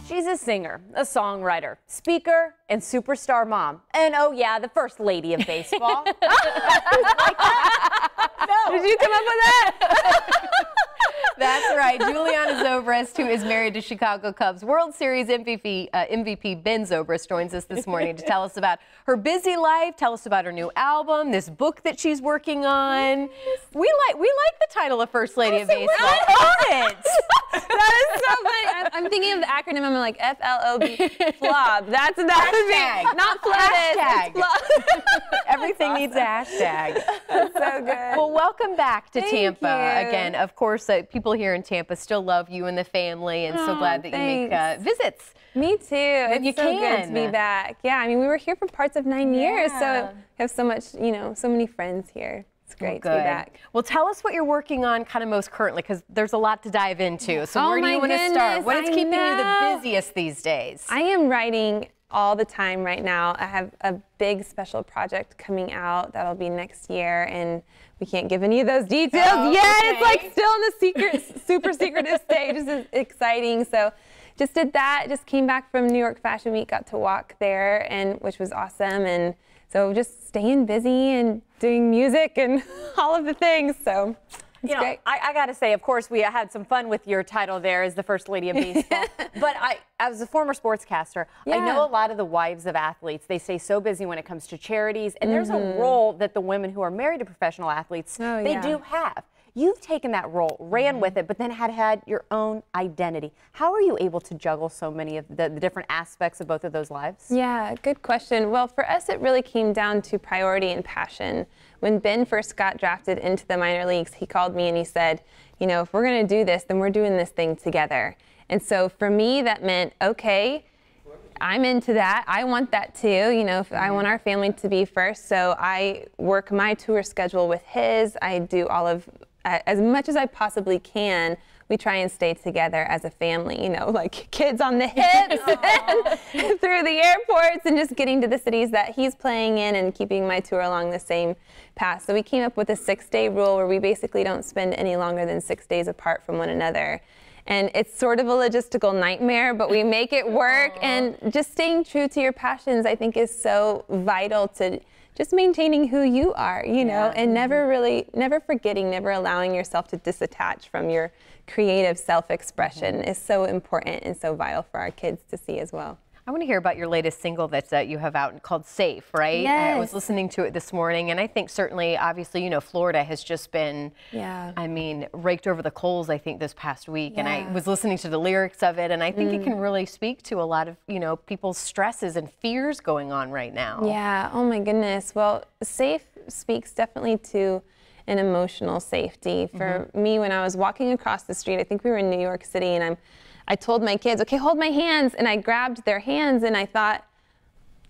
She's a singer, a songwriter, speaker, and superstar mom. And oh yeah, the first lady of baseball. No. Did you come up with that? That's right. Julianna Zobrist, who is married to Chicago Cubs World Series MVP Ben Zobrist, joins us this morning to tell us about her busy life, tell us about her new album, this book that she's working on. We like the title of First Lady of Baseball. That is so funny. I'm thinking of the acronym. I'm like FLOB, FLOB. That's would be not Hashtag. FLOB. Everything needs a hashtag. That's so good. Well, welcome back to Thank Tampa. you. Again, of course, people here in Tampa still love you and the family, and so glad that you make visits. Me too. It's you so good to be back. Yeah, I mean, we were here for parts of 9 years, so we have so much, so many friends here. It's great to be back. Well, tell us what you're working on kind of most currently, because there's a lot to dive into. So where do you want to start? What is keeping you the busiest these days? I am writing all the time right now. I have a big special project coming out that'll be next year, and we can't give any of those details yet. Okay. It's like still in the secret, super secretive stage. This is exciting. So just did that, just came back from New York Fashion Week, got to walk there, and which was awesome. And so just staying busy and doing music and all of the things. So it's great. I got to say, of course, we had some fun with your title there as the First Lady of Baseball. But as a former sportscaster, I know a lot of the wives of athletes, they stay so busy when it comes to charities. And there's a role that the women who are married to professional athletes, they do have. You've taken that role, ran with it, but then had your own identity. How are you able to juggle so many of the different aspects of both of those lives? Yeah, good question. Well, for us, it really came down to priority and passion. When Ben first got drafted into the minor leagues, he called me and he said, if we're going to do this, then we're doing this thing together. And so for me, that meant, okay, I'm into that. I want that too. I want our family to be first. So I work my tour schedule with his. I do all of as much as I possibly can. We try and stay together as a family, like kids on the hips and through the airports and just getting to the cities that he's playing in and keeping my tour along the same path. So we came up with a 6-day rule where we basically don't spend any longer than 6 days apart from one another. And it's sort of a logistical nightmare, but we make it work. And just staying true to your passions, I think, is so vital to just maintaining who you are, and never forgetting, never allowing yourself to disattach from your creative self-expression is so important and so vital for our kids to see as well. I want to hear about your latest single that you have out called Safe, right? Yes. I was listening to it this morning, and I think certainly, obviously, Florida has just been, raked over the coals, I think, this past week. And I was listening to the lyrics of it, and I think it can really speak to a lot of, people's stresses and fears going on right now. Yeah, oh my goodness. Well, Safe speaks definitely to an emotional safety. For me, when I was walking across the street, I think we were in New York City, and I told my kids, okay, hold my hands, and I grabbed their hands, and I thought,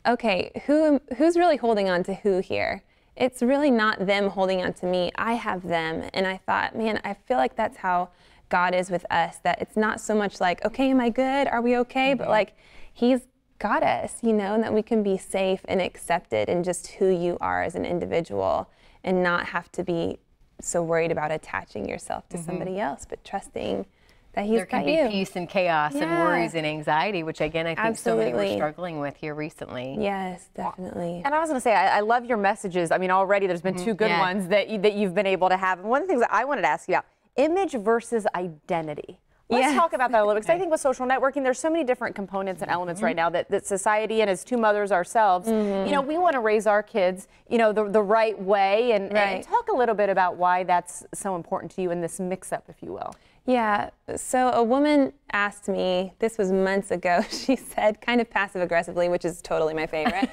okay, who's really holding on to who here? It's really not them holding on to me. I have them. And I thought, man, I feel like that's how God is with us, that it's not so much like, okay, am I good? Are we okay? But like, he's got us, and that we can be safe and accepted in just who you are as an individual and not have to be so worried about attaching yourself to somebody else, but trusting that he's got you. There can be peace and chaos and worries and anxiety, which again, I think so many were struggling with here recently. Yes, definitely. And I was going to say, I love your messages. I mean, already there's been 2 good ones that you've been able to have. And one of the things that I wanted to ask you about, image versus identity. Let's talk about that a little bit, because I think with social networking, there's so many different components and elements right now that society, and as 2 mothers ourselves, we want to raise our kids, the right way. And talk a little bit about why that's so important to you in this mix-up, if you will. Yeah, so a woman asked me, this was months ago, she said, kind of passive-aggressively, which is totally my favorite.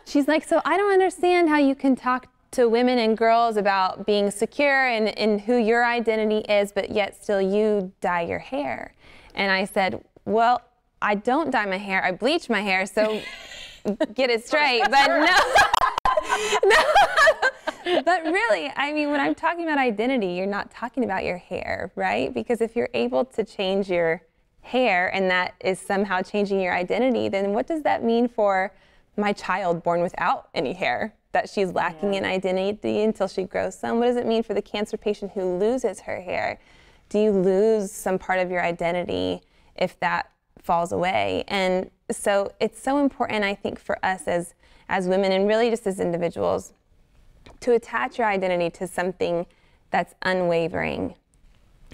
She's like, so I don't understand how you can talk to women and girls about being secure in who your identity is, but yet still you dye your hair. And I said, well, I don't dye my hair, I bleach my hair, so get it straight. But no. But really, I mean, when I'm talking about identity, you're not talking about your hair, right? Because if you're able to change your hair and that is somehow changing your identity, then what does that mean for my child born without any hair? That she's lacking in identity until she grows some? What does it mean for the cancer patient who loses her hair? Do you lose some part of your identity if that falls away. And so it's so important, I think, for us as women and really just as individuals to attach your identity to something that's unwavering,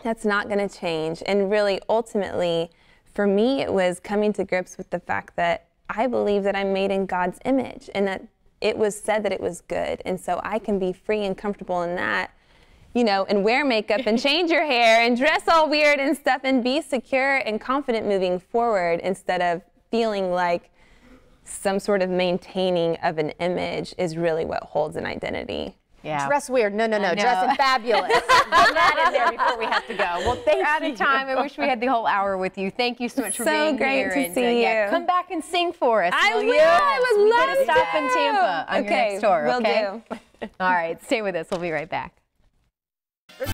that's not going to change. And really, ultimately, for me, it was coming to grips with the fact that I believe that I'm made in God's image and that it was said that it was good. And so I can be free and comfortable in that, you know, and wear makeup and change your hair and dress all weird and stuff and be secure and confident moving forward instead of feeling like some sort of maintaining of an image is really what holds an identity. Yeah. Dress weird. No. Dressing fabulous. Get that in there before we have to go. Well, thank you. We're out of time. I wish we had the whole hour with you. Thank you so much for being here. So great to see you. Yeah, come back and sing for us. I will. You? I would love to. Stop in Tampa on your next tour. Will okay? do. All right. Stay with us. We'll be right back.